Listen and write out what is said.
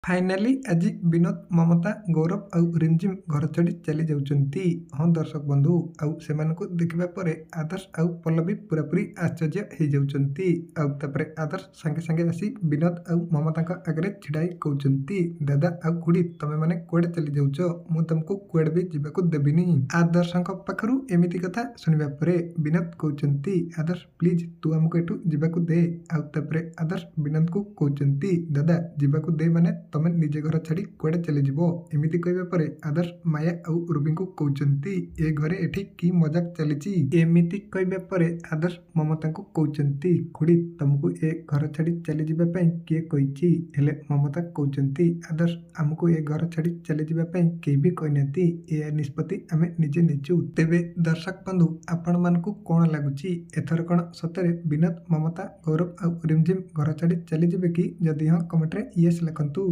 Finally ଆଜି ବିନୋଦ, ମମତା, ଗୌରବ ଆଉ ରିମଝିମ୍ ଘର ଛାଡ଼ି ଚାଲି ଯାଉଛନ୍ତି। ହଁ ଦର୍ଶକ ବନ୍ଧୁ, ଆଉ ସେମାନଙ୍କୁ ଦେଖିବା ପରେ ଆଦର୍ଶ ଆଉ ପଲ୍ଲବୀ ପୁରାପୁରି ଆଶ୍ଚର୍ଯ୍ୟ ହେଇଯାଉଛନ୍ତି। ଆଉ ତାପରେ ଆଦର୍ଶ ସାଙ୍ଗେ ସାଙ୍ଗେ ଆସି ବିନୋଦ ଆଉ ମମତାଙ୍କ ଆଗରେ ଛିଡ଼ା ହେଇ କହୁଛନ୍ତି, ଦାଦା ଆଉ ଖୁଡ଼ି ତମେମାନେ କୁଆଡ଼େ ଚାଲି ଯାଉଛ? ମୁଁ ତମକୁ କୁଆଡ଼େ ବି ଯିବାକୁ ଦେବିନି। ଆଦର୍ଶଙ୍କ ପାଖରୁ ଏମିତି କଥା ଶୁଣିବା ପରେ ବିନୋଦ କହୁଛନ୍ତି, ଆଦର୍ଶ ପ୍ଲିଜ୍ ତୁ ଆମକୁ ଏଠୁ ଯିବାକୁ ଦେ। ଆଉ ତାପରେ ଆଦର୍ଶ ବିନୋଦକୁ କହୁଛନ୍ତି, ଦାଦା ଯିବାକୁ ଦେ ମାନେ ତମେ ନିଜ ଘର ଛାଡ଼ି କୁଆଡ଼େ ଚାଲିଯିବ? ଏମିତି କହିବା ପରେ ଆଦର୍ଶ ମାୟା ଆଉ ରୁବିଙ୍କୁ କହୁଛନ୍ତି, ଏ ଘରେ ଏଠି କି ମଜାକ ଚାଲିଛି? ଏମିତି କହିବା ପରେ ଆଦର୍ଶ ମମତାଙ୍କୁ କହୁଛନ୍ତି, ଖୁଡ଼ି ତମକୁ ଏ ଘର ଛାଡ଼ି ଚାଲିଯିବା ପାଇଁ କିଏ କହିଛି? ହେଲେ ମମତା କହୁଛନ୍ତି, ଆଦର୍ଶ ଆମକୁ ଏ ଘର ଛାଡ଼ି ଚାଲିଯିବା ପାଇଁ କେହି ବି କହିନାହାନ୍ତି, ଏ ନିଷ୍ପତ୍ତି ଆମେ ନିଜେ ନେଇଛୁ। ତେବେ ଦର୍ଶକ ବନ୍ଧୁ ଆପଣମାନଙ୍କୁ କ'ଣ ଲାଗୁଛି? ଏଥର କ'ଣ ସତରେ ବିନୋଦ, ମମତା, ଗୌରବ ଆଉ ରିମଝିମ୍ ଘର ଛାଡ଼ି ଚାଲିଯିବେ କି? ଯଦି ହଁ କମେଣ୍ଟରେ ୟେସ୍ ଲେଖନ୍ତୁ।